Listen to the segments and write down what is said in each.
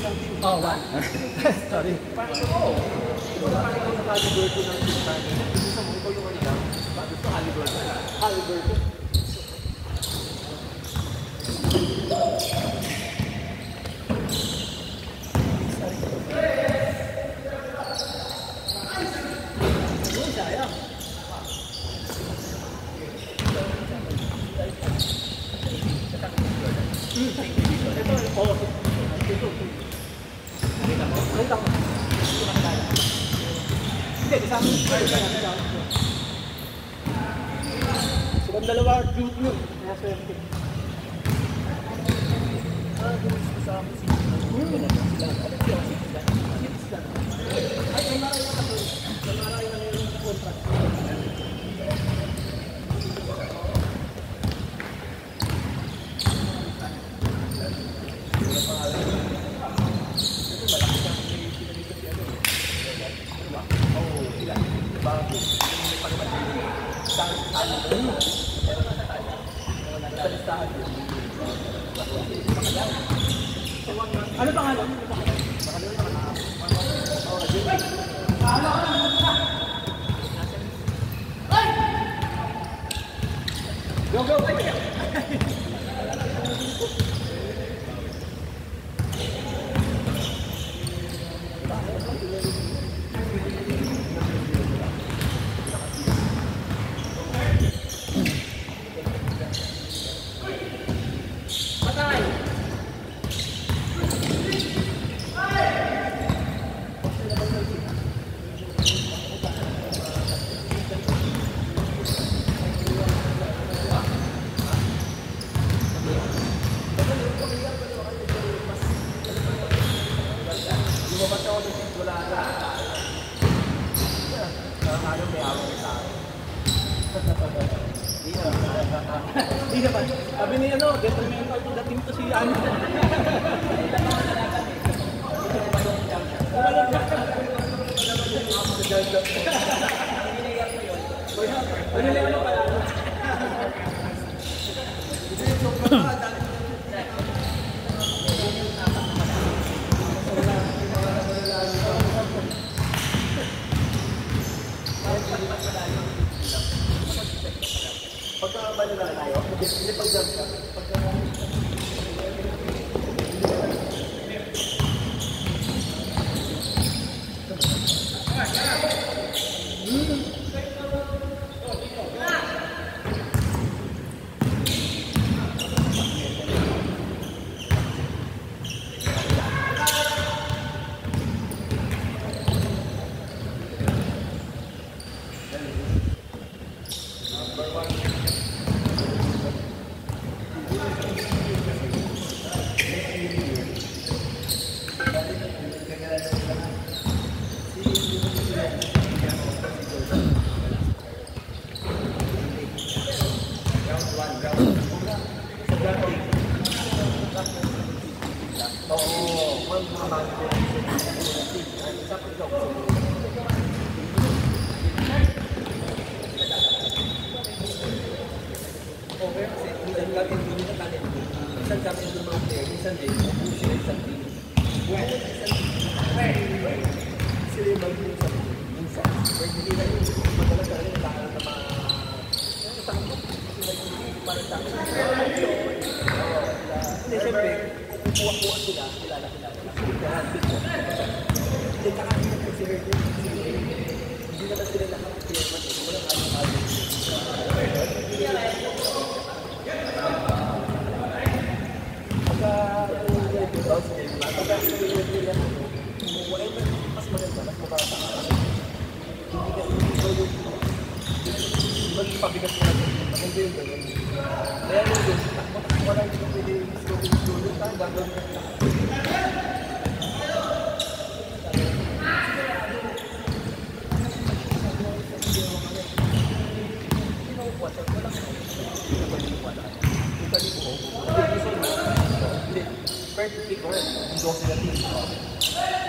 Oh, one. Sorry. Parang oo. Parang ikaw sa Halliburton ng Sultan. Gusto mo, ikaw yung kanila. Gusto Halliburton. Halliburton. Silang dalawa, group yun. Kaya swerte. Gusto sa akin si sila. Ano sila si sila? Ay, marayo na ito. Marayo na yung contract. Ano pangalan? Go, go! Sabi ni ano, detrimental to the team to si Ano. Pagka-bala na tayo, hindi pag-jump ka.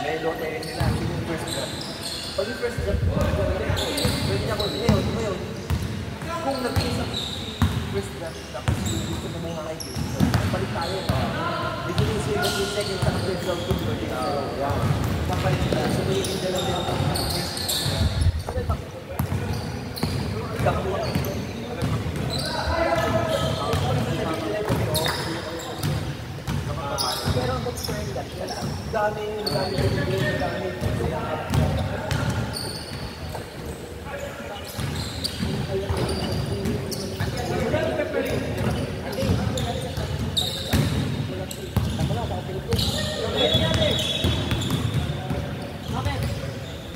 May lote nila, yung first draft. Pag yung first draft, pwede niya ko, ngayon, kung nag-isa first draft, tapos yung gusto mo mga idea, balik tayo. Beginning season, yung second half of the vlog to balik tayo. Papalit sila. So, may hindi lang din ako. Pero ang book-friend lang, dami.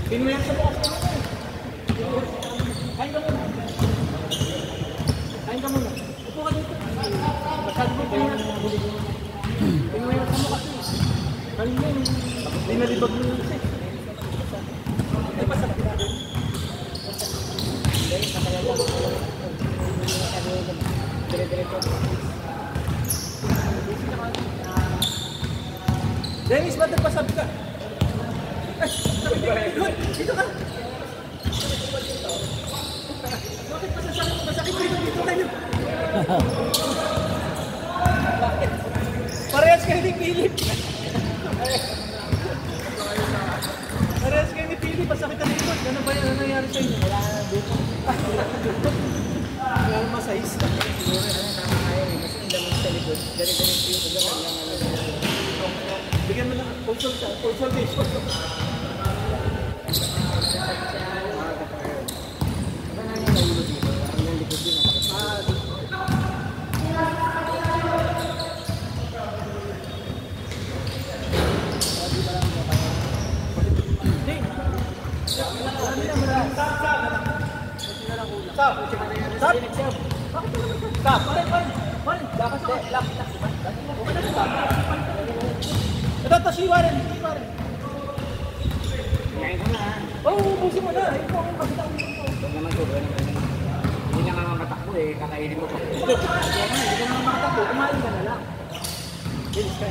Pinuyan sa bukas ka na. Kain ka muna. Kain ka muna. Upo ka dito. Masyado mo pinuyan. Pinuyan sa bukas ka. Kain mo. Hindi nalibag mo yung sex. Hindi pa sa natin. Dahil sa kaya lang. Dire-diretso. Dennis, ba't nagpasabi ka? Dito ka! Bakit masakit mo dito tayo? Bakit? Parehas kayo ni Philip! Parehas kayo ni Philip, masakit ang likod. Ano ba yan? Ano nangyari sa inyo? Wala na dito. Wala na masahis. Siguro tama kayo eh. Mas ang damang sa likod. Ganit-ganit yung pagkakas lang. Bigyan mo lang consultation. Ito, si Warren. Kain ko na ha. Oo, ubusin mo na. Ito akong makita ko. Huwag naman to. Hindi na nga matakbo eh. Kakainin mo pa. Hindi ka naman makatakbo. Kumain ka na lang. Bilis ka.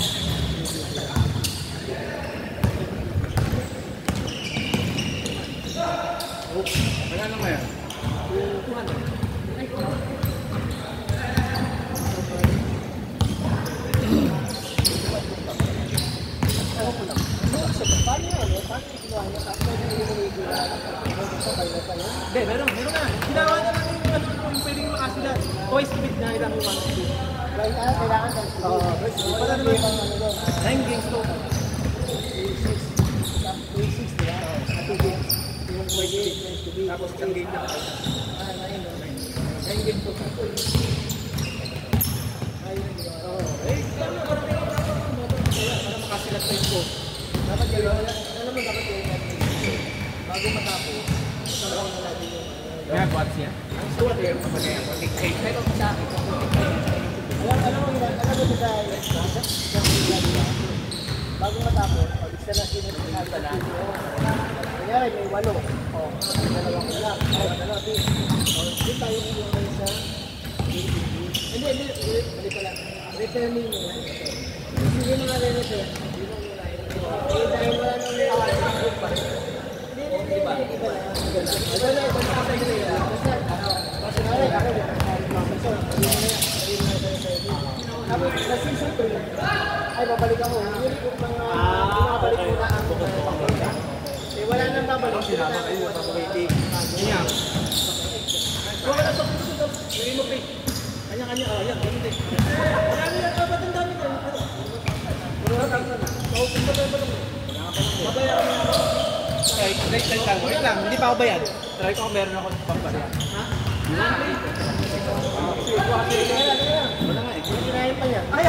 Wala na ngayon. Hindi, meron na. Ginawa na lang yung pwedeng makasila. Twice speed na ilang yung 1-2. Kailangan ng Wala naman. 9 games to. 360 diba? At 2 games. Yung pwede to be. Tapos isang game na. 9 games to. Para makasilat sa ito. Dapat yun, alam mo dapat yun, bago matapos, dalawang na natin yung Kaya what's yan? Ang suwat eh. Pero sa akin, alam mo sa bago matapos, pag isa na sinunod na kanyari may 8, dalawang ulap, dalawa din. Hindi tayo yung sa hindi pala. Returning mo yan. Hindi mo nga re-return. Dahil wala nang ay babalik ako. Yun yung mga babalik mo na ang wala nang babalik. Sinama kayo sa pag-ibig. Niya. Wala na sa puso. Hindi mo pay. Kanya-kanya. Yan. Ganun. Marami na dapat ang dami ko. Wala na. Pausin ba tayo ba lang? Babayaran mo ako. Wait lang. Hindi pa ako bayad. Try ko kung meron ako pampabayad. Ha? Wala nga eh. Kinahin pa niya. Ay!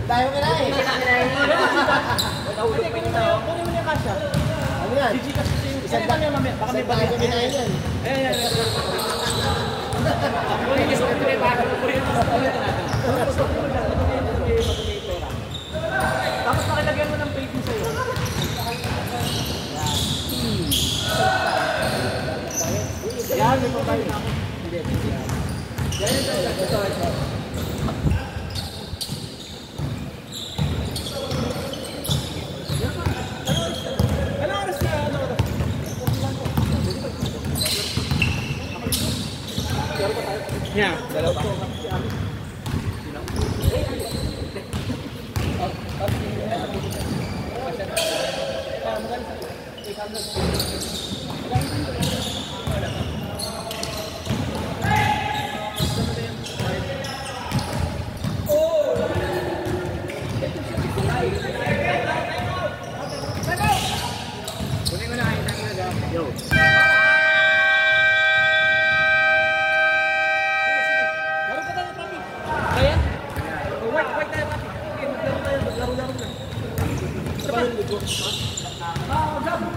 Dahil kinahin. Hindi, kunin mo yung kasha. Ano yan? GG kasi yung... Isang dami yung mamaya. Baka may Isang dahil bagay. kinahin yan. Ayan. Tapos nakilagyan mo ng payment sa'yo. Yan, may pagkain na ako. Hindi. Ito. Anong oras na ano? Yeah, dalawa. Kunin mo na kayo ng nag. Yo. Laro ka tayo, papi. Kaya? Wait tayo, papi. Okay, maglaro tayo. Maglaro-laro na. Sa pa?